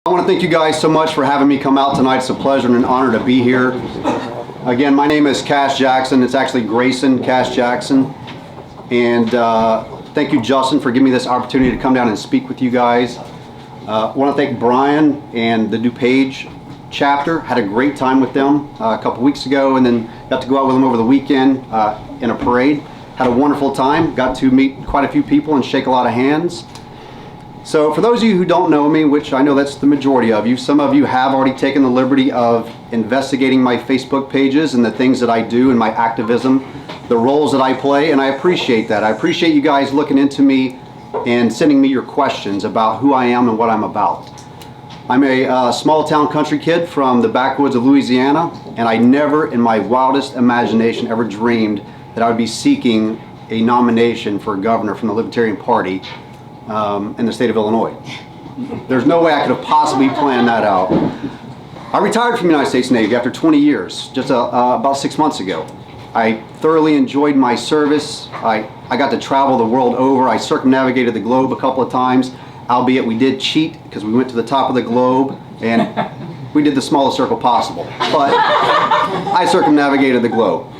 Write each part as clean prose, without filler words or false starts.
I want to thank you guys so much for having me come out tonight. It's a pleasure and an honor to be here. Again, my name is Kash Jackson. It's actually Grayson Kash Jackson. And thank you, Justin, for giving me this opportunity to come down and speak with you guys. I want to thank Brian and the DuPage chapter. Had a great time with them a couple weeks ago, and then got to go out with them over the weekend in a parade. Had a wonderful time. Got to meet quite a few people and shake a lot of hands. So for those of you who don't know me, which I know that's the majority of you, some of you have already taken the liberty of investigating my Facebook pages and the things that I do and my activism, the roles that I play, and I appreciate that. I appreciate you guys looking into me and sending me your questions about who I am and what I'm about. I'm a small town country kid from the backwoods of Louisiana, and I never in my wildest imagination ever dreamed that I would be seeking a nomination for governor from the Libertarian Party in the state of Illinois. There's no way I could have possibly planned that out. I retired from the United States Navy after 20 years, just about 6 months ago. I thoroughly enjoyed my service. I got to travel the world over. I circumnavigated the globe a couple of times, albeit we did cheat because we went to the top of the globe and we did the smallest circle possible. But I circumnavigated the globe.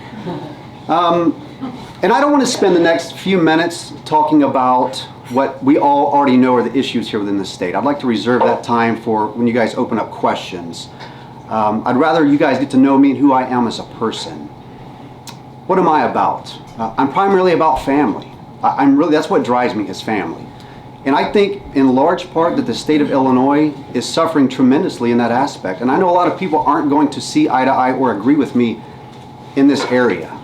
And I don't want to spend the next few minutes talking about what we all already know are the issues here within the state. I'd like to reserve that time for when you guys open up questions. I'd rather you guys get to know me and who I am as a person. What am I about? I'm primarily about family. That's what drives me, is family. And I think in large part that the state of Illinois is suffering tremendously in that aspect. And I know a lot of people aren't going to see eye to eye or agree with me in this area.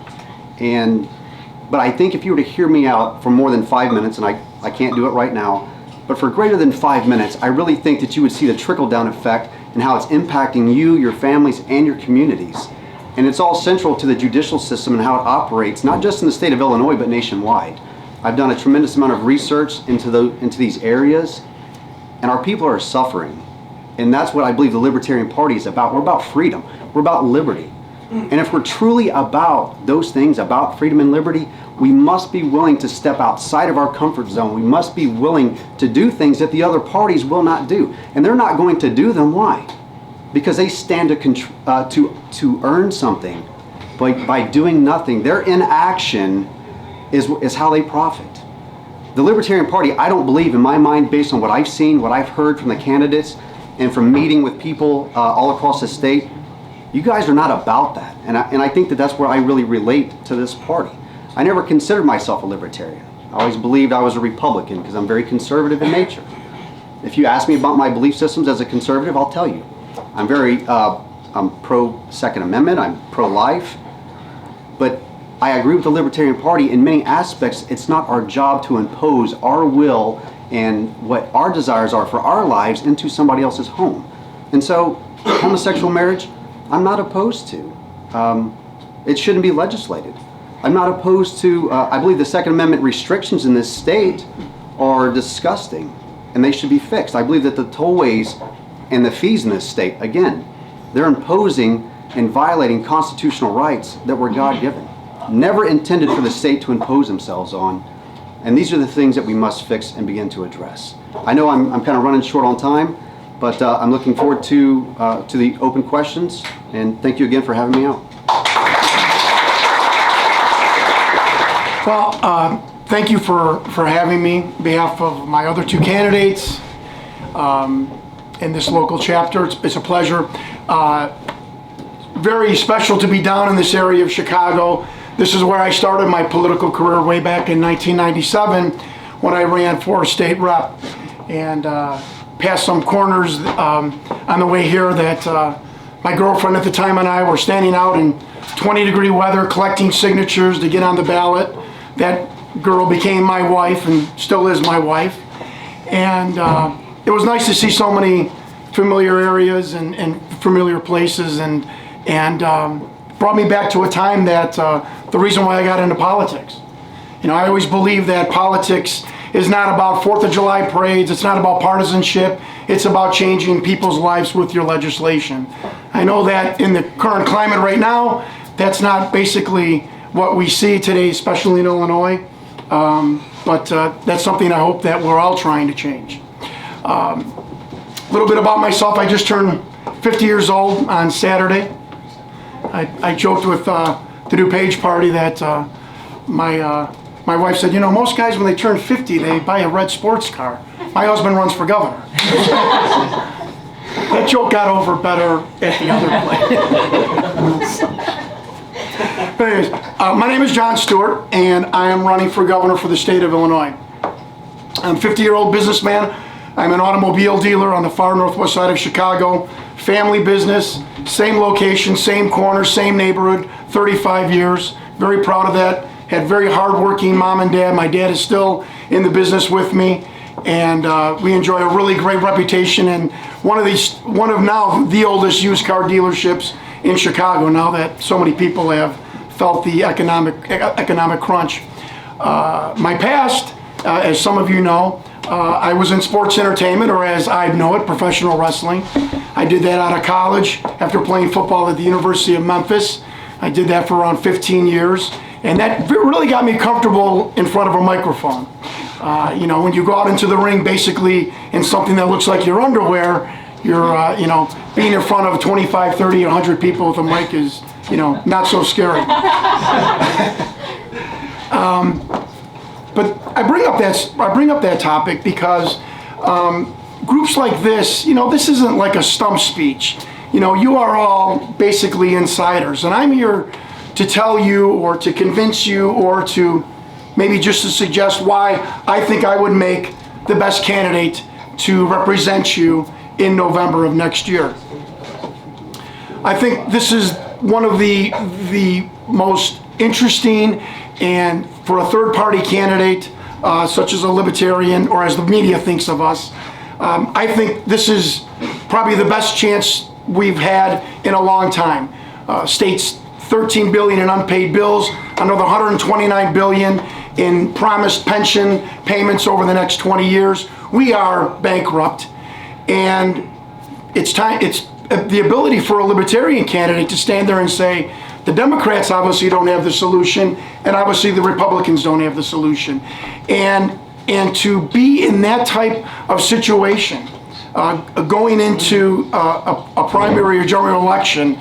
But I think if you were to hear me out for more than 5 minutes, and I can't do it right now, but for greater than 5 minutes, I really think that you would see the trickle-down effect and how it's impacting you, your families, and your communities. And it's all central to the judicial system and how it operates, not just in the state of Illinois, but nationwide. I've done a tremendous amount of research into these areas, and our people are suffering. And that's what I believe the Libertarian Party is about. We're about freedom. We're about liberty. And if we're truly about those things, about freedom and liberty, we must be willing to step outside of our comfort zone. We must be willing to do things that the other parties will not do. And they're not going to do them. Why? Because they stand to earn something by doing nothing. Their inaction is how they profit. The Libertarian Party, I don't believe, in my mind, based on what I've seen, what I've heard from the candidates, and from meeting with people all across the state, you guys are not about that. And I think that that's where I really relate to this party. I never considered myself a libertarian. I always believed I was a Republican because I'm very conservative in nature. If you ask me about my belief systems as a conservative, I'll tell you. I'm pro-Second Amendment, I'm pro-life, but I agree with the Libertarian Party in many aspects. It's not our job to impose our will and what our desires are for our lives into somebody else's home. And so, homosexual marriage, I'm not opposed to. It shouldn't be legislated. I'm not opposed to, I believe the Second Amendment restrictions in this state are disgusting and they should be fixed. I believe that the tollways and the fees in this state, again, they're imposing and violating constitutional rights that were God-given. Never intended for the state to impose themselves on. And these are the things that we must fix and begin to address. I know I'm kind of running short on time, but I'm looking forward to the open questions, and thank you again for having me out. Well, thank you for having me on behalf of my other two candidates in this local chapter. It's a pleasure. Very special to be down in this area of Chicago. This is where I started my political career way back in 1997 when I ran for state rep, and passed some corners on the way here that my girlfriend at the time and I were standing out in 20-degree weather collecting signatures to get on the ballot. That girl became my wife and still is my wife. And it was nice to see so many familiar areas and familiar places, and brought me back to a time that the reason why I got into politics. You know, I always believe that politics is not about 4th of July parades, it's not about partisanship, it's about changing people's lives with your legislation. I know that in the current climate right now, that's not basically what we see today, especially in Illinois, but that's something I hope that we're all trying to change. A little bit about myself. I just turned 50 years old on Saturday. I joked with the DuPage party that my wife said, you know, most guys when they turn 50, they buy a red sports car. My husband runs for governor. That joke got over better at the other place. But anyways, my name is John Stewart, and I am running for governor for the state of Illinois. I'm a 50-year-old businessman. I'm an automobile dealer on the far northwest side of Chicago. Family business, same location, same corner, same neighborhood, 35 years. Very proud of that. Had very hardworking mom and dad. My dad is still in the business with me, and we enjoy a really great reputation and one of now the oldest used car dealerships in Chicago, now that so many people have felt the economic crunch. My past, as some of you know, I was in sports entertainment, or as I know it, professional wrestling. I did that out of college after playing football at the University of Memphis. I did that for around 15 years, and that really got me comfortable in front of a microphone. You know, when you go out into the ring, basically in something that looks like your underwear, you're, you know, being in front of 25, 30, 100 people with a mic is, you know, not so scary. But I bring up that topic because groups like this, you know, this isn't like a stump speech. You know, you are all basically insiders, and I'm here to tell you or to convince you or to maybe just to suggest why I think I would make the best candidate to represent you in November of next year. I think this is one of the most interesting, and for a third-party candidate, such as a Libertarian, or as the media thinks of us, I think this is probably the best chance we've had in a long time. State's $13 billion in unpaid bills, another $129 billion in promised pension payments over the next 20 years. We are bankrupt, and it's time. It's the ability for a Libertarian candidate to stand there and say, the Democrats obviously don't have the solution, and obviously the Republicans don't have the solution. And to be in that type of situation, going into a primary or general election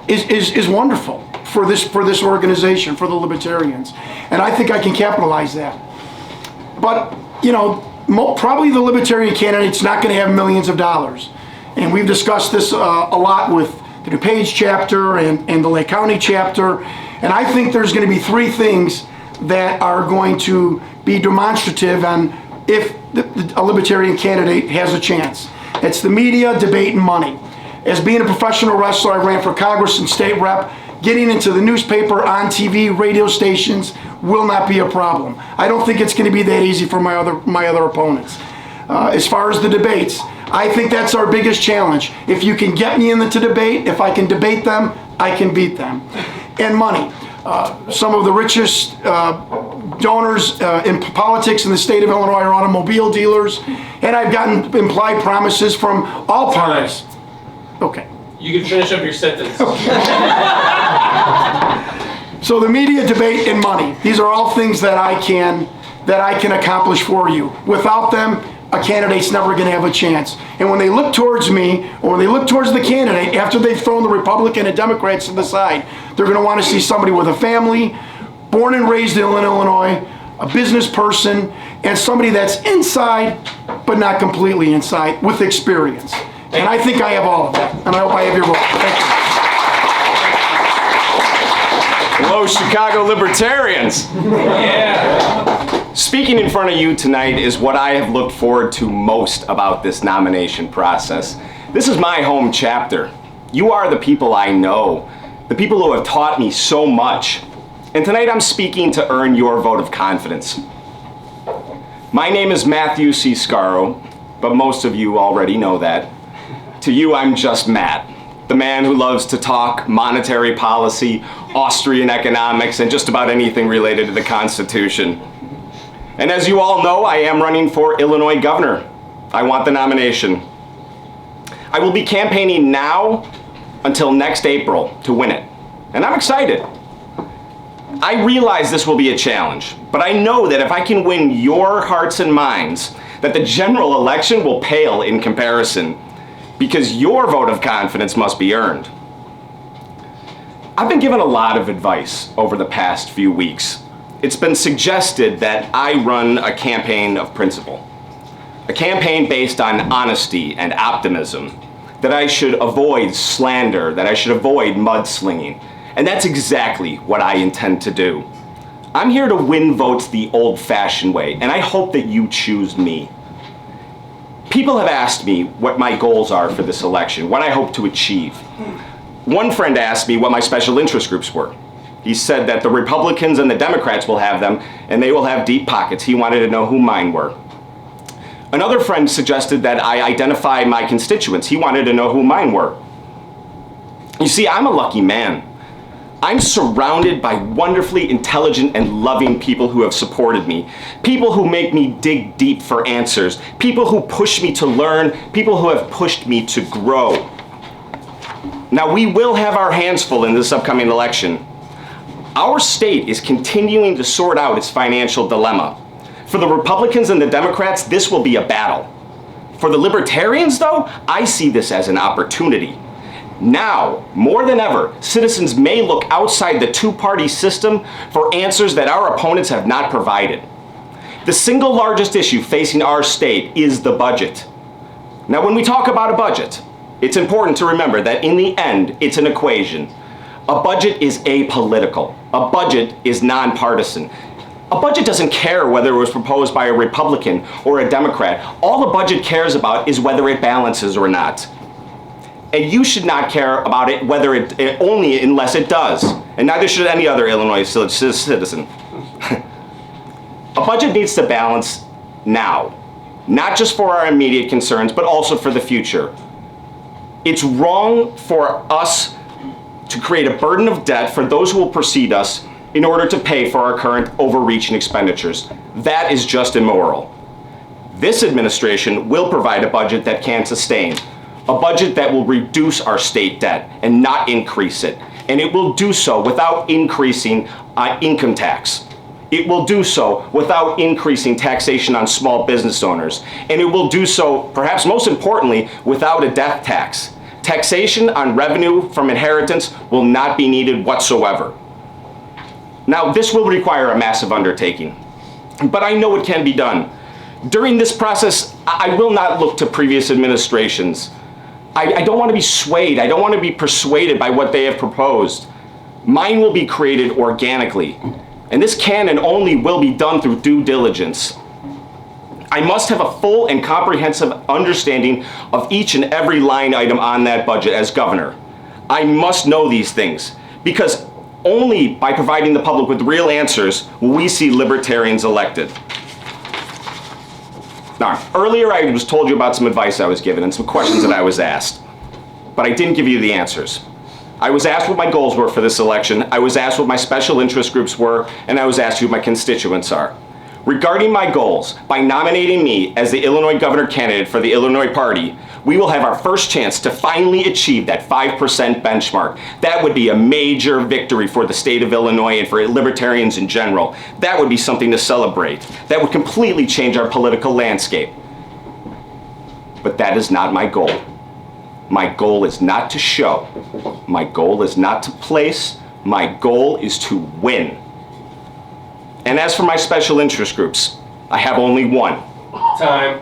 is wonderful for this organization, for the Libertarians. And I think I can capitalize that. But, you know, probably the Libertarian candidate's not going to have millions of dollars. And we've discussed this a lot with the DuPage chapter and the Lake County chapter. And I think there's going to be three things that are going to be demonstrative on if a Libertarian candidate has a chance. It's the media, debate, and money. As being a professional wrestler, I ran for Congress and state rep. Getting into the newspaper, on TV, radio stations will not be a problem. I don't think it's going to be that easy for my other opponents. As far as the debates, I think that's our biggest challenge. If you can get me into debate, if I can debate them, I can beat them. And money. Some of the richest donors in politics in the state of Illinois are automobile dealers, and I've gotten implied promises from all parties. Okay. You can finish up your sentence. So the media, debate, and money. These are all things that I can accomplish for you. Without them, a candidate's never going to have a chance. And when they look towards me, or when they look towards the candidate, after they've thrown the Republican and Democrats to the side, they're going to want to see somebody with a family, born and raised in Illinois, a business person, and somebody that's inside, but not completely inside, with experience. And I think I have all of that. And I hope I have your vote. Thank you. Hello, Chicago Libertarians. Yeah. Speaking in front of you tonight is what I have looked forward to most about this nomination process. This is my home chapter. You are the people I know, the people who have taught me so much. And tonight I'm speaking to earn your vote of confidence. My name is Matthew C. Scaro, but most of you already know that. To you, I'm just Matt, the man who loves to talk monetary policy, Austrian economics, and just about anything related to the Constitution. And as you all know, I am running for Illinois governor. I want the nomination. I will be campaigning now until next April to win it. And I'm excited. I realize this will be a challenge, but I know that if I can win your hearts and minds, that the general election will pale in comparison. because your vote of confidence must be earned. I've been given a lot of advice over the past few weeks. It's been suggested that I run a campaign of principle, a campaign based on honesty and optimism, that I should avoid slander, that I should avoid mudslinging. And that's exactly what I intend to do. I'm here to win votes the old-fashioned way, and I hope that you choose me. People have asked me what my goals are for this election, what I hope to achieve. One friend asked me what my special interest groups were. He said that the Republicans and the Democrats will have them, and they will have deep pockets. He wanted to know who mine were. Another friend suggested that I identify my constituents. He wanted to know who mine were. You see, I'm a lucky man. I'm surrounded by wonderfully intelligent and loving people who have supported me, people who make me dig deep for answers, people who push me to learn, people who have pushed me to grow. Now, we will have our hands full in this upcoming election. Our state is continuing to sort out its financial dilemma. For the Republicans and the Democrats, this will be a battle. For the Libertarians, though, I see this as an opportunity. Now, more than ever, citizens may look outside the two-party system for answers that our opponents have not provided. The single largest issue facing our state is the budget. Now, when we talk about a budget, it's important to remember that in the end, it's an equation. A budget is apolitical. A budget is nonpartisan. A budget doesn't care whether it was proposed by a Republican or a Democrat. All a budget cares about is whether it balances or not. And you should not care about it whether it only unless it does. And neither should any other Illinois citizen. A budget needs to balance now, not just for our immediate concerns, but also for the future. It's wrong for us to create a burden of debt for those who will precede us in order to pay for our current overreaching expenditures. That is just immoral. This administration will provide a budget that can sustain, a budget that will reduce our state debt and not increase it. And it will do so without increasing income tax. It will do so without increasing taxation on small business owners. And it will do so, perhaps most importantly, without a death tax. Taxation on revenue from inheritance will not be needed whatsoever. Now, this will require a massive undertaking, but I know it can be done. During this process, I will not look to previous administrations. I don't want to be swayed. I don't want to be persuaded by what they have proposed. Mine will be created organically, and this can and only will be done through due diligence. I must have a full and comprehensive understanding of each and every line item on that budget as governor. I must know these things, because only by providing the public with real answers will we see libertarians elected. Now, earlier I was told you about some advice I was given and some questions that I was asked, but I didn't give you the answers. I was asked what my goals were for this election, I was asked what my special interest groups were, and I was asked who my constituents are. Regarding my goals, by nominating me as the Illinois governor candidate for the Illinois Party, we will have our first chance to finally achieve that 5% benchmark. That would be a major victory for the state of Illinois and for libertarians in general. That would be something to celebrate. That would completely change our political landscape. But that is not my goal. My goal is not to show. My goal is not to place. My goal is to win. And as for my special interest groups, I have only one. Time.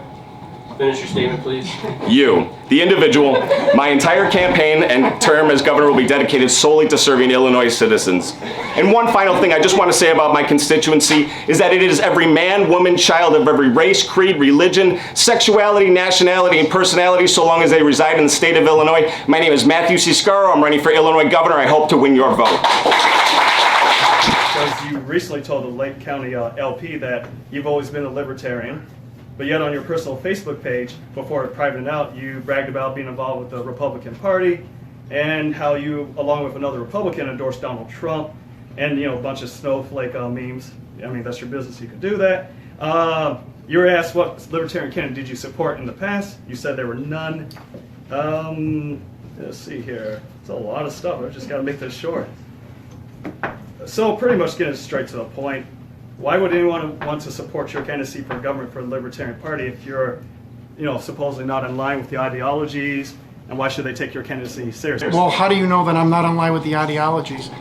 Finish your statement, please. You, the individual. My entire campaign and term as governor will be dedicated solely to serving Illinois citizens. And one final thing I just want to say about my constituency is that it is every man, woman, child of every race, creed, religion, sexuality, nationality, and personality, so long as they reside in the state of Illinois. My name is Matthew C. Scaro. I'm running for Illinois governor. I hope to win your vote. Because you recently told the Lake County LP that you've always been a libertarian, but yet on your personal Facebook page, before it privated out, you bragged about being involved with the Republican Party and how you, along with another Republican, endorsed Donald Trump and, you know, a bunch of snowflake memes. I mean, that's your business. You could do that. You were asked what libertarian candidate did you support in the past. You said there were none. Let's see here. It's a lot of stuff. I just got to make this short. So pretty much getting straight to the point, why would anyone want to support your candidacy for government for the Libertarian Party if you're, you know, supposedly not in line with the ideologies And why should they take your candidacy seriously? Well, how do you know that I'm not in line with the ideologies?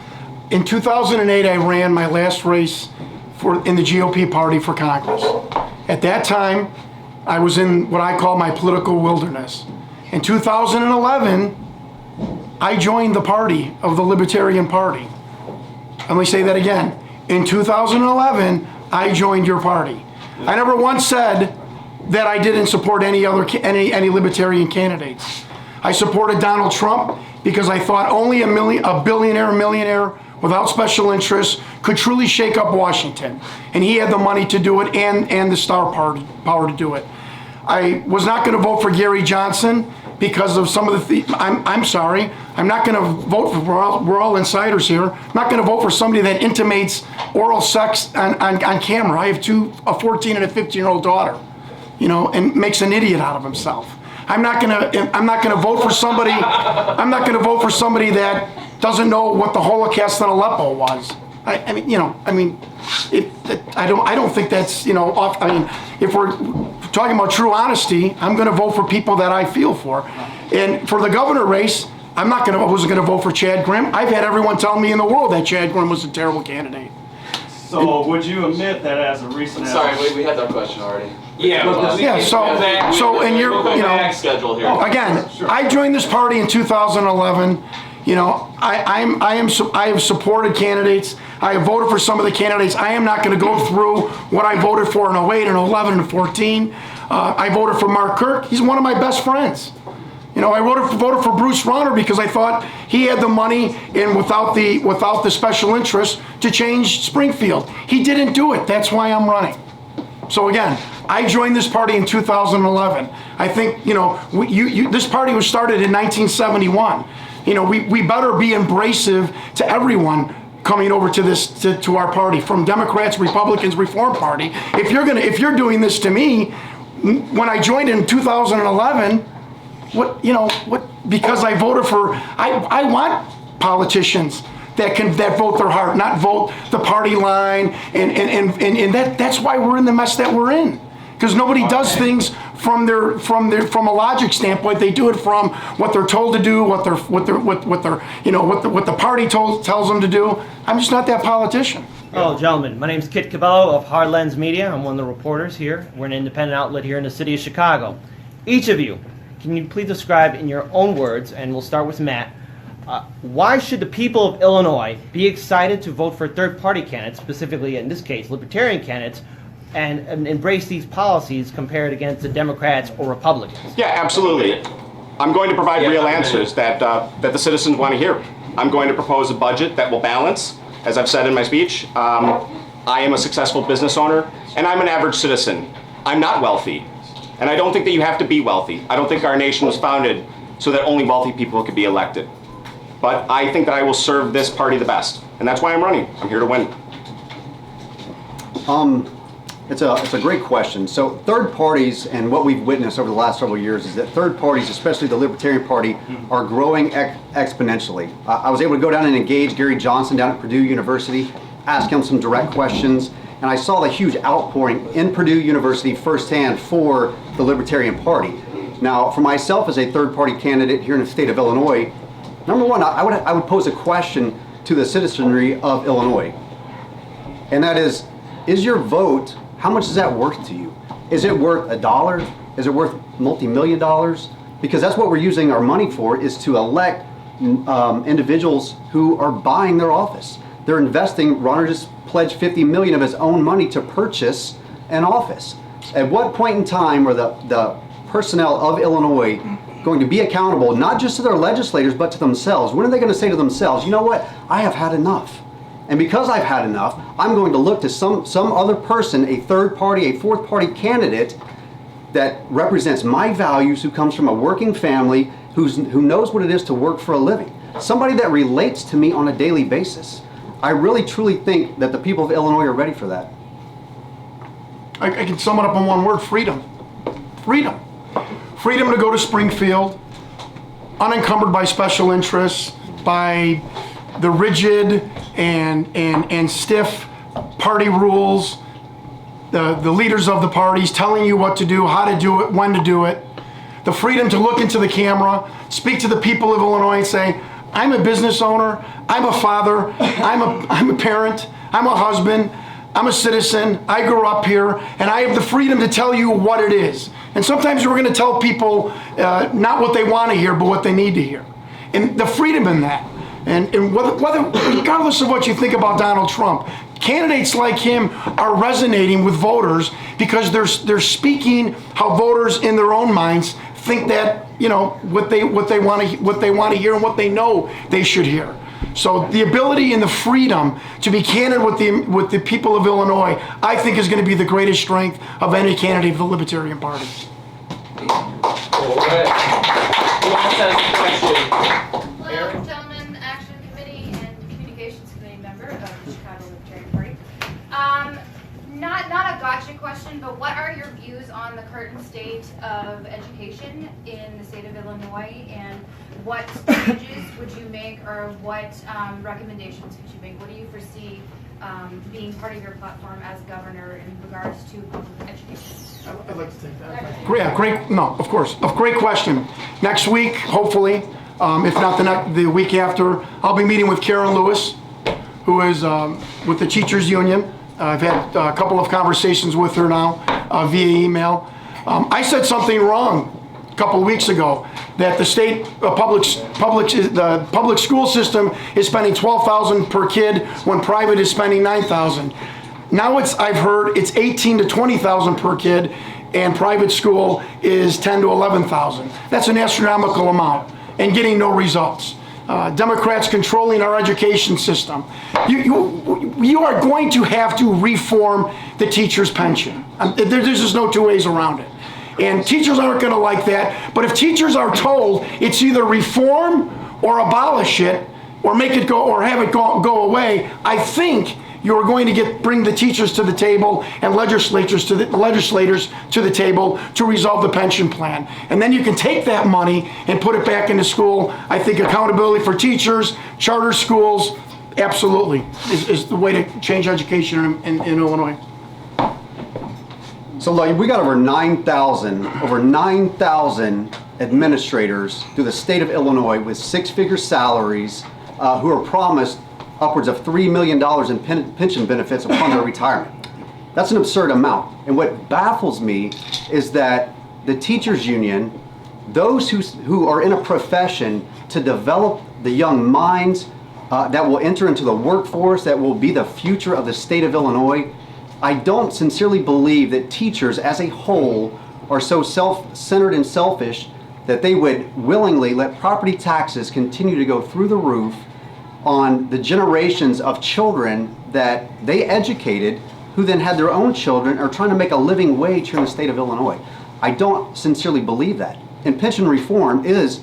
In 2008, I ran my last race in the GOP party for Congress. At that time, I was in what I call my political wilderness. In 2011, I joined the party of the Libertarian Party. Let me say that again. In 2011, I joined your party. I never once said that I didn't support any Libertarian candidates. I supported Donald Trump because I thought only a billionaire, millionaire without special interests could truly shake up Washington. And he had the money to do it and the star power to do it. I was not going to vote for Gary Johnson because of some of the I'm sorry. I'm not going to vote for, we're all insiders here. I'm not going to vote for somebody that intimates oral sex on camera. I have a 14 and a 15-year-old daughter, and makes an idiot out of himself. I'm not going to vote for somebody. I'm not going to vote for somebody that doesn't know what the Holocaust in Aleppo was. I don't think that's, off. I mean, if we're talking about true honesty, I'm going to vote for people that I feel for. And for the governor race, I wasn't going to vote for Chad Grimm. I've had everyone tell me in the world that Chad Grimm was a terrible candidate. So would you admit that as a recent... Sorry, we had that question already. Yeah, so and you're, back schedule here. Again, I joined this party in 2011. I have supported candidates. I have voted for some of the candidates. I am not going to go through what I voted for in 08 and 11 and 14. I voted for Mark Kirk. He's one of my best friends. I voted for Bruce Rauner because I thought he had the money and without the special interest to change Springfield. He didn't do it. That's why I'm running. So again, I joined this party in 2011. I think this party was started in 1971. We better be embracive to everyone coming over to our party, from Democrats, Republicans, Reform Party. If you're doing this to me, when I joined in 2011. Because I voted for, I want politicians that vote their heart, not vote the party line, and that's why we're in the mess that we're in. Because nobody does things from a logic standpoint. They do it from what they're told to do, what the party tells them to do. I'm just not that politician. Hello, gentlemen. My name is Kit Cabello of Hard Lens Media. I'm one of the reporters here. We're an independent outlet here in the city of Chicago. Each of you, can you please describe in your own words, and we'll start with Matt, why should the people of Illinois be excited to vote for third-party candidates, specifically in this case, Libertarian candidates, and embrace these policies compared against the Democrats or Republicans? Yeah, absolutely. I'm going to provide real answers that the citizens want to hear. I'm going to propose a budget that will balance, as I've said in my speech. I am a successful business owner, and I'm an average citizen. I'm not wealthy. And I don't think that you have to be wealthy. I don't think our nation was founded so that only wealthy people could be elected. But I think that I will serve this party the best. And that's why I'm running. I'm here to win. It's a great question. So third parties, and what we've witnessed over the last several years, is that third parties, especially the Libertarian Party, are growing exponentially. I was able to go down and engage Gary Johnson down at Purdue University, ask him some direct questions, and I saw the huge outpouring in Purdue University firsthand for the Libertarian Party. Now, for myself as a third-party candidate here in the state of Illinois, number one, I would pose a question to the citizenry of Illinois. And that is your vote, how much is that worth to you? Is it worth $1? Is it worth multi-million dollars? Because that's what we're using our money for, is to elect individuals who are buying their office. They're investing. Ronner just pledged $50 million of his own money to purchase an office. At what point in time are the personnel of Illinois going to be accountable, not just to their legislators, but to themselves? When are they going to say to themselves, you know what, I have had enough. And because I've had enough, I'm going to look to some other person, a third party, a fourth party candidate that represents my values, who comes from a working family, who knows what it is to work for a living. Somebody that relates to me on a daily basis. I really truly think that the people of Illinois are ready for that. I can sum it up in one word: freedom. Freedom. Freedom to go to Springfield, unencumbered by special interests, by the rigid and stiff party rules, the leaders of the parties telling you what to do, how to do it, when to do it. the freedom to look into the camera, speak to the people of Illinois and say, I'm a business owner, I'm a father, I'm a parent, I'm a husband, I'm a citizen, I grew up here, and I have the freedom to tell you what it is. And sometimes we're going to tell people not what they want to hear, but what they need to hear. And the freedom in that. And whether, regardless of what you think about Donald Trump, candidates like him are resonating with voters because they're speaking how voters in their own minds think that, you know, what they want to hear and what they know they should hear. So the ability and the freedom to be candid with the people of Illinois, I think, is going to be the greatest strength of any candidate of the Libertarian Party. All right. Who else has a question? Hello, Gentlemen Action Committee and Communications Committee member of the Chicago Libertarian Party. Not a gotcha question, but what are your views on the current state of education in the state of Illinois, and what changes would you make, or what recommendations would you make? What do you foresee being part of your platform as governor in regards to public education? I'd like to take that. Great question. Next week, hopefully, if not the week after, I'll be meeting with Karen Lewis, who is with the Teachers Union. I've had a couple of conversations with her now via email. I said something wrong a couple of weeks ago, that the state the public school system is spending $12,000 per kid when private is spending $9,000. Now I've heard it's $18,000 to $20,000 per kid, and private school is $10,000 to $11,000. That's an astronomical amount, and getting no results. Democrats controlling our education system. You are going to have to reform the teacher's pension. There's just no two ways around it. And teachers aren't going to like that. But if teachers are told it's either reform or abolish it, or make it go, or have it go away, I think you're going to bring the teachers to the table and legislators to the table to resolve the pension plan. And then you can take that money and put it back into school. I think accountability for teachers, charter schools, absolutely, is the way to change education in Illinois. So look, we got over 9,000 administrators through the state of Illinois with six-figure salaries who are promised upwards of $3 million in pension benefits upon their retirement. That's an absurd amount. And what baffles me is that the teachers union, those who are in a profession to develop the young minds that will enter into the workforce, that will be the future of the state of Illinois, I don't sincerely believe that teachers as a whole are so self-centered and selfish that they would willingly let property taxes continue to go through the roof on the generations of children that they educated, who then had their own children, are trying to make a living wage here in the state of Illinois. I don't sincerely believe that. And pension reform is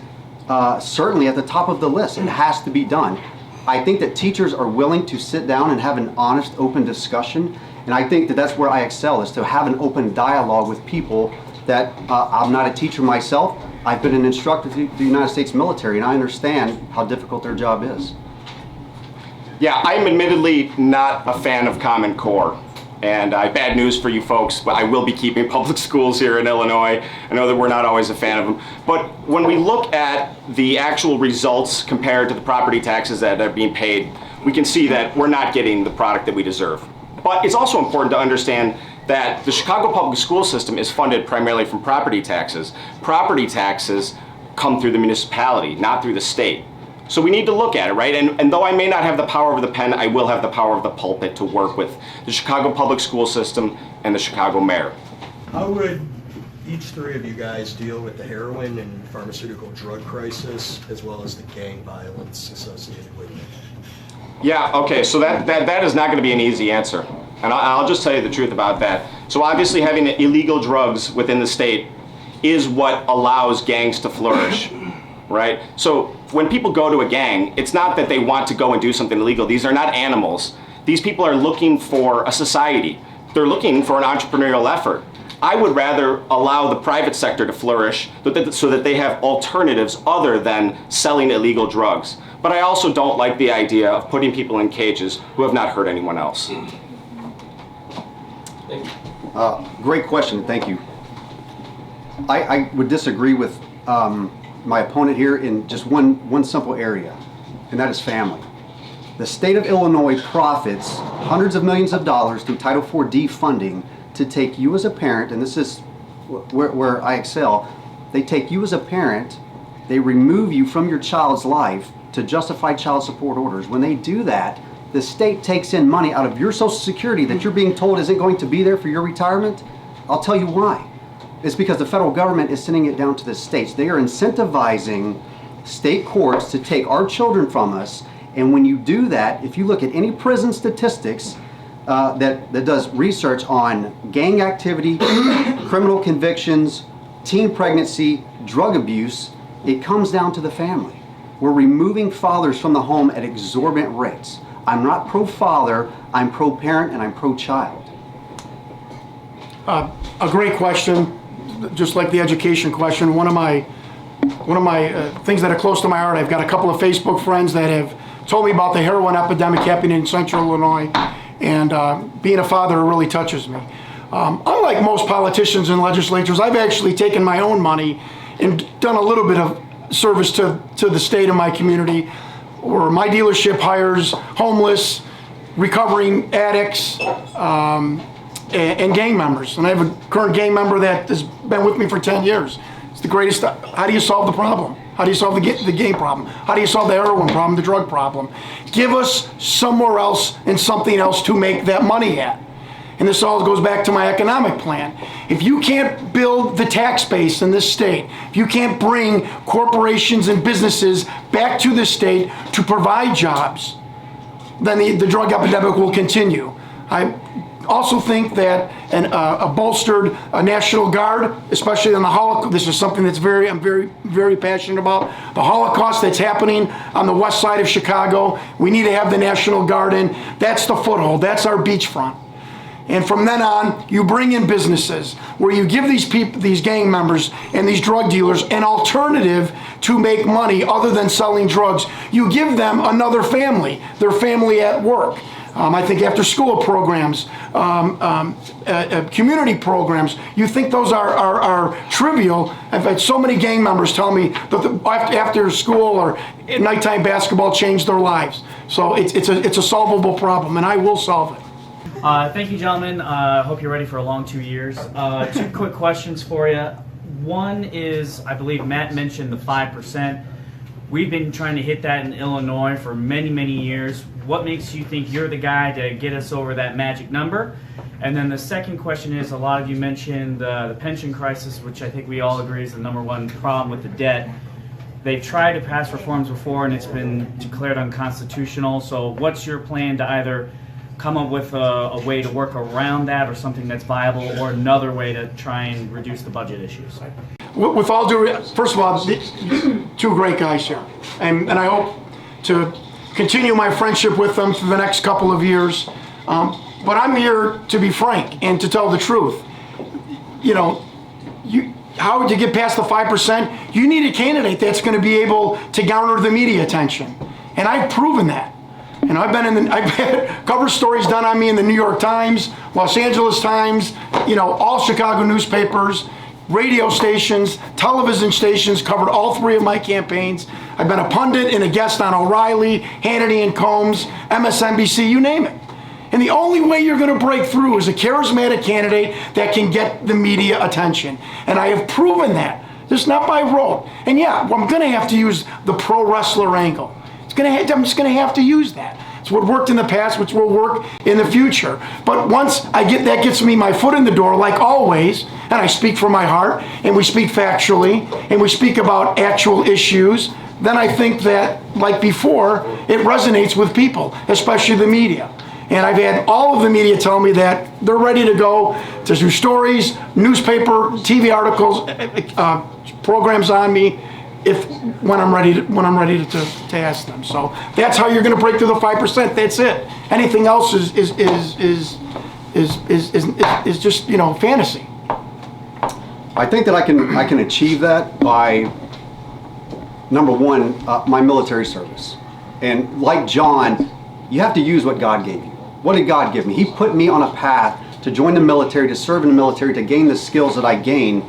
certainly at the top of the list. It has to be done. I think that teachers are willing to sit down and have an honest, open discussion. And I think that that's where I excel, is to have an open dialogue with people that I'm not a teacher myself. I've been an instructor through the United States military, and I understand how difficult their job is. Yeah, I'm admittedly not a fan of Common Core. And bad news for you folks, but I will be keeping public schools here in Illinois. I know that we're not always a fan of them. But when we look at the actual results compared to the property taxes that are being paid, we can see that we're not getting the product that we deserve. But it's also important to understand that the Chicago public school system is funded primarily from property taxes. Property taxes come through the municipality, not through the state. So we need to look at it, right? And though I may not have the power of the pen, I will have the power of the pulpit to work with the Chicago public school system and the Chicago mayor. How would each three of you guys deal with the heroin and pharmaceutical drug crisis, as well as the gang violence associated with it? Yeah, okay, so that is not going to be an easy answer. And I'll just tell you the truth about that. So obviously having illegal drugs within the state is what allows gangs to flourish, right? So when people go to a gang, it's not that they want to go and do something illegal. These are not animals. These people are looking for a society. They're looking for an entrepreneurial effort. I would rather allow the private sector to flourish so that they have alternatives other than selling illegal drugs. But I also don't like the idea of putting people in cages who have not hurt anyone else. Great question, thank you. I would disagree with my opponent here in just one simple area, and that is family. The state of Illinois profits hundreds of millions of dollars through Title IV-D funding to take you as a parent, and this is where I excel, they take you as a parent, they remove you from your child's life to justify child support orders. When they do that, the state takes in money out of your Social Security that you're being told isn't going to be there for your retirement. I'll tell you why. It's because the federal government is sending it down to the states. They are incentivizing state courts to take our children from us. And when you do that, if you look at any prison statistics that does research on gang activity, criminal convictions, teen pregnancy, drug abuse, it comes down to the family. We're removing fathers from the home at exorbitant rates. I'm not pro-father, I'm pro-parent, and I'm pro-child. A great question, just like the education question. One of my things that are close to my heart, I've got a couple of Facebook friends that have told me about the heroin epidemic happening in Central Illinois, and being a father really touches me. Unlike most politicians and legislators, I've actually taken my own money and done a little bit of service to the state and my community, where my dealership hires homeless, recovering addicts, and gang members. And I have a current gang member that has been with me for 10 years. It's the greatest. How do you solve the problem? How do you solve the gang problem? How do you solve the heroin problem, the drug problem? Give us somewhere else and something else to make that money at. And this all goes back to my economic plan. If you can't build the tax base in this state, if you can't bring corporations and businesses back to the state to provide jobs, then the drug epidemic will continue. I also think that a bolstered National Guard, especially on the Holocaust, this is something that's I'm very passionate about. The Holocaust that's happening on the west side of Chicago, we need to have the National Guard in. That's the foothold, that's our beachfront. And from then on, you bring in businesses where you give these people, these gang members and these drug dealers, an alternative to make money other than selling drugs. You give them another family, their family at work. I think after school programs, community programs, you think those are trivial. I've had so many gang members tell me that after school or nighttime basketball changed their lives. So it's a solvable problem, and I will solve it. Thank you, gentlemen. I hope you're ready for a long 2 years. 2 quick questions for you. One is, I believe Matt mentioned the 5%. We've been trying to hit that in Illinois for many, many years. What makes you think you're the guy to get us over that magic number? And then the second question is, a lot of you mentioned the pension crisis, which I think we all agree is the #1 problem with the debt. They've tried to pass reforms before, and it's been declared unconstitutional. So what's your plan to either come up with a way to work around that, or something that's viable, or another way to try and reduce the budget issues? With all due, first of all, 2 great guys here, and I hope to continue my friendship with them for the next couple of years. But I'm here to be frank and to tell the truth. You know, how would you get past the 5%? You need a candidate that's going to be able to garner the media attention, and I've proven that. You know, I've had cover stories done on me in the New York Times, Los Angeles Times, you know, all Chicago newspapers, radio stations, television stations covered all 3 of my campaigns. I've been a pundit and a guest on O'Reilly, Hannity and Combs, MSNBC, you name it. And the only way you're going to break through is a charismatic candidate that can get the media attention. And I have proven that. This is not by rote. And yeah, I'm going to have to use the pro wrestler angle. I'm just going to have to use that. It's what worked in the past, which will work in the future. But once that gets me my foot in the door, like always, and I speak from my heart, and we speak factually, and we speak about actual issues, then I think that, like before, it resonates with people, especially the media. And I've had all of the media tell me that they're ready to go to do stories, newspaper, TV articles, programs on me, when I'm ready to ask them. So that's how you're going to break through the 5%. That's it. Anything else is just, you know, fantasy. I think that I can achieve that by #1, my military service. And like John, you have to use what God gave you. What did God give me? He put me on a path to join the military, to serve in the military, to gain the skills that I gained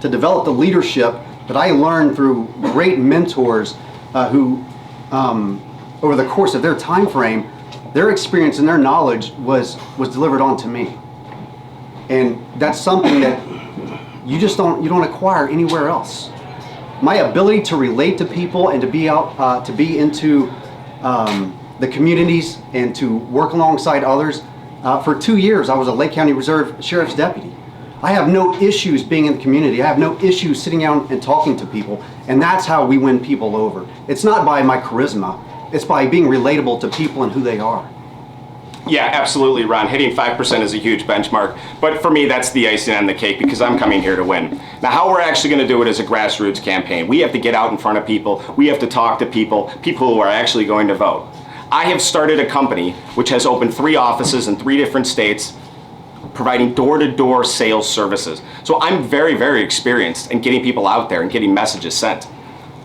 to develop the leadership that I learned through great mentors who, over the course of their time frame, their experience and their knowledge was delivered onto me. And that's something that you don't acquire anywhere else. My ability to relate to people and to be out, to be into the communities and to work alongside others. For 2 years, I was a Lake County Reserve Sheriff's Deputy. I have no issues being in the community. I have no issues sitting down and talking to people. And that's how we win people over. It's not by my charisma. It's by being relatable to people and who they are. Yeah, absolutely, Ron. Hitting 5% is a huge benchmark. But for me, that's the icing on the cake because I'm coming here to win. Now, how we're actually going to do it is a grassroots campaign. We have to get out in front of people. We have to talk to people who are actually going to vote. I have started a company which has opened 3 offices in 3 different states, providing door-to-door sales services. So I'm very, very experienced in getting people out there and getting messages sent.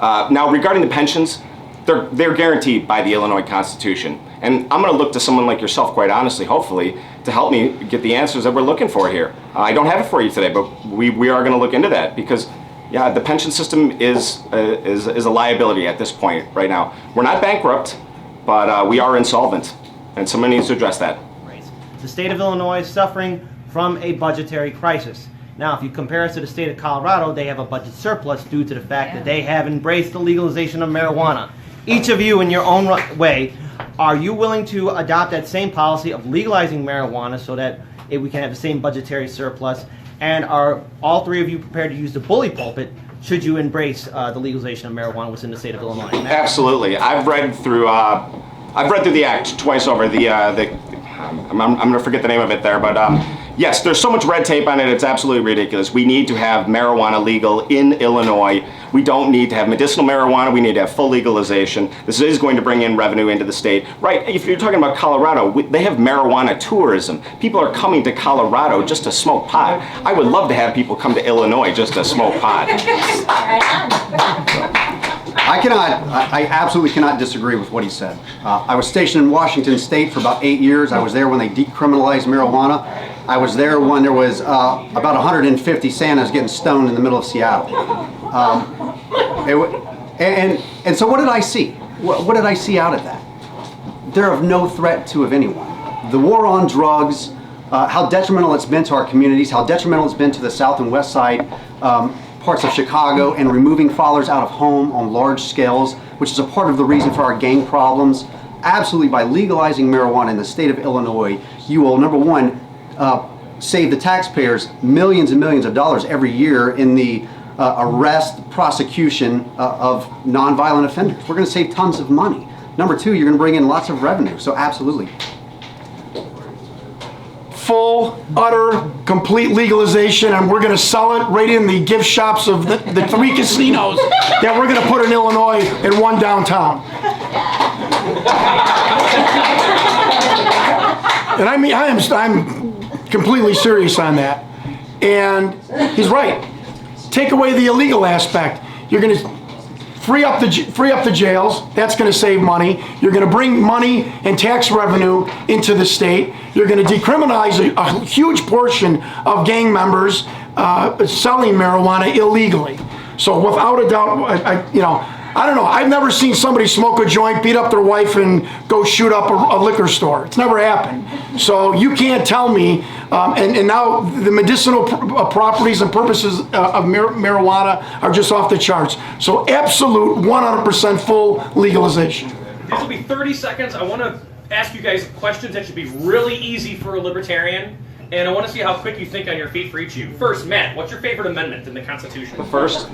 Now, regarding the pensions, they're guaranteed by the Illinois Constitution. And I'm going to look to someone like yourself, quite honestly, hopefully, to help me get the answers that we're looking for here. I don't have it for you today, but we are going to look into that because, yeah, the pension system is a liability at this point right now. We're not bankrupt, but we are insolvent, and someone needs to address that. The state of Illinois is suffering from a budgetary crisis. Now, if you compare us to the state of Colorado, they have a budget surplus due to the fact that they have embraced the legalization of marijuana. Each of you, in your own way, are you willing to adopt that same policy of legalizing marijuana so that we can have the same budgetary surplus? And are all 3 of you prepared to use the bully pulpit should you embrace the legalization of marijuana within the state of Illinois? Absolutely. I've read through the act twice over. I'm going to forget the name of it there, but yes, there's so much red tape on it, it's absolutely ridiculous. We need to have marijuana legal in Illinois. We don't need to have medicinal marijuana, we need to have full legalization. This is going to bring in revenue into the state. Right, if you're talking about Colorado, they have marijuana tourism. People are coming to Colorado just to smoke pot. I would love to have people come to Illinois just to smoke pot. I absolutely cannot disagree with what he said. I was stationed in Washington State for about 8 years. I was there when they decriminalized marijuana. I was there when there was about 150 Santas getting stoned in the middle of Seattle. And so what did I see? What did I see out of that? They're of no threat to of anyone. The war on drugs, how detrimental it's been to our communities, how detrimental it's been to the South and West Side parts of Chicago, and removing fathers out of home on large scales, which is a part of the reason for our gang problems. Absolutely, by legalizing marijuana in the state of Illinois, you will, number one, save the taxpayers millions and millions of dollars every year in the arrest, prosecution of nonviolent offenders. We're going to save tons of money. Number two, you're going to bring in lots of revenue. So absolutely. Full, utter, complete legalization, and we're going to sell it right in the gift shops of the 3 casinos that we're going to put in Illinois and 1 downtown. And I mean, I'm completely serious on that. And he's right. Take away the illegal aspect. You're going to free up the jails. That's going to save money. You're going to bring money and tax revenue into the state. You're going to decriminalize a huge portion of gang members selling marijuana illegally. So without a doubt, I don't know. I've never seen somebody smoke a joint, beat up their wife, and go shoot up a liquor store. It's never happened. So you can't tell me. And now the medicinal properties and purposes of marijuana are just off the charts. So absolute 100% full legalization. This will be 30 seconds. I want to ask you guys questions that should be really easy for a libertarian. And I want to see how quick you think on your feet for each of you. First, Matt, what's your favorite amendment in the Constitution? The first.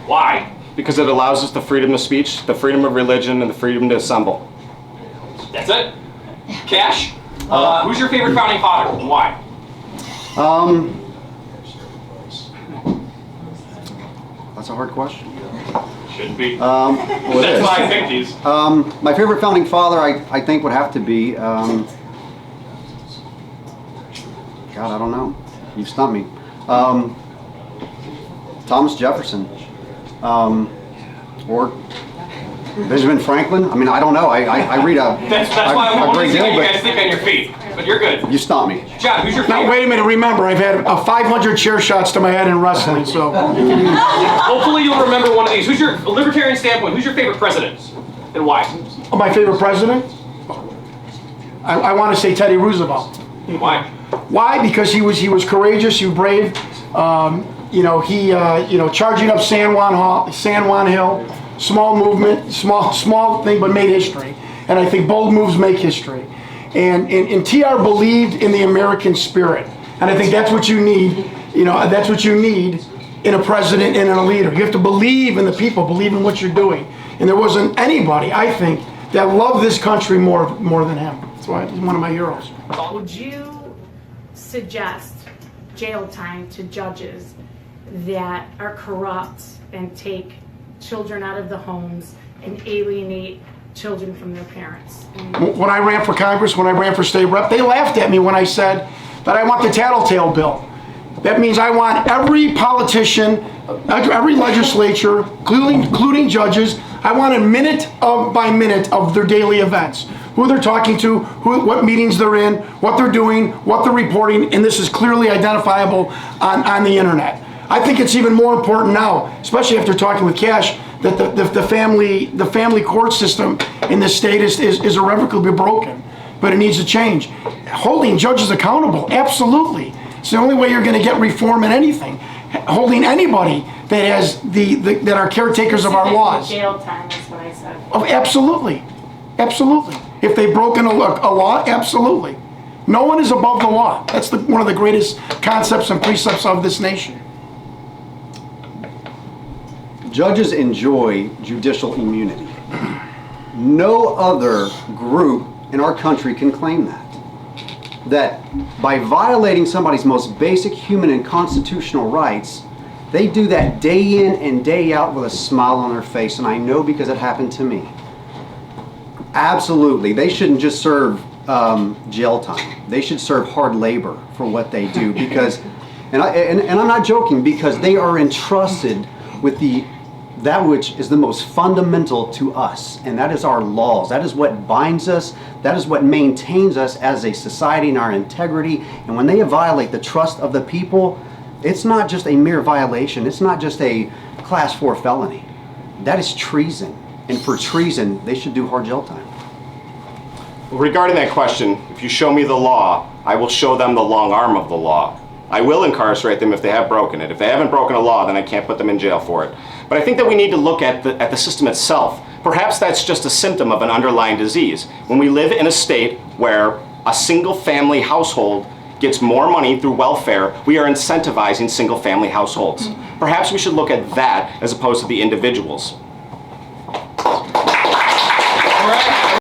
Why? Because it allows us the freedom of speech, the freedom of religion, and the freedom to assemble. That's it? Kash? Who's your favorite founding father and why? That's a hard question. Shouldn't be. Well, that's why I picked these. My favorite founding father, I think, would have to be, God, I don't know. You've stumped me. Thomas Jefferson. Or Benjamin Franklin. I mean, I don't know. I read a That's why I want to see how you guys think on your feet. but you're good. You stopped me. John, who's your Now, favorite? wait a minute, remember, I've had 500 chair shots to my head in wrestling, so. Hopefully you'll remember one of these. Who's your libertarian standpoint? Who's your favorite president, and why? My favorite president? I want to say Teddy Roosevelt. Why? Why? Because he was courageous, he was brave. Charging up San Juan Hill, small movement, small thing, but made history. And I think bold moves make history. And TR believed in the American spirit. And I think that's what you need. That's what you need in a president and in a leader. You have to believe in the people, believe in what you're doing. And there wasn't anybody, I think, that loved this country more than him. That's why he's one of my heroes. Would you suggest jail time to judges that are corrupt and take children out of the homes and alienate children from their parents? When I ran for Congress, when I ran for state rep, they laughed at me when I said that I want the tattletale bill. That means I want every politician, every legislature, including judges, I want a minute by minute of their daily events. Who they're talking to, what meetings they're in, what they're doing, what they're reporting, and this is clearly identifiable on the internet. I think it's even more important now, especially after talking with Kash, that the family court system in this state is irrevocably broken, but it needs to change. Holding judges accountable, absolutely. It's the only way you're going to get reform in anything. Holding anybody that has that are caretakers of our laws. Jail time, that's what I said. Oh, absolutely, absolutely. If they've broken a law, absolutely. No one is above the law. That's one of the greatest concepts and precepts of this nation. Judges enjoy judicial immunity. No other group in our country can claim that. That by violating somebody's most basic human and constitutional rights, they do that day in and day out with a smile on their face, and I know because it happened to me. Absolutely, they shouldn't just serve jail time. They should serve hard labor for what they do because, and I'm not joking, because they are entrusted with that which is the most fundamental to us, and that is our laws. That is what binds us. That is what maintains us as a society and our integrity. And when they violate the trust of the people, it's not just a mere violation. It's not just a class 4 felony. That is treason. And for treason, they should do hard jail time. Regarding that question, if you show me the law, I will show them the long arm of the law. I will incarcerate them if they have broken it. If they haven't broken a law, then I can't put them in jail for it. But I think that we need to look at the system itself. Perhaps that's just a symptom of an underlying disease. When we live in a state where a single family household gets more money through welfare, we are incentivizing single family households. Perhaps we should look at that as opposed to the individuals.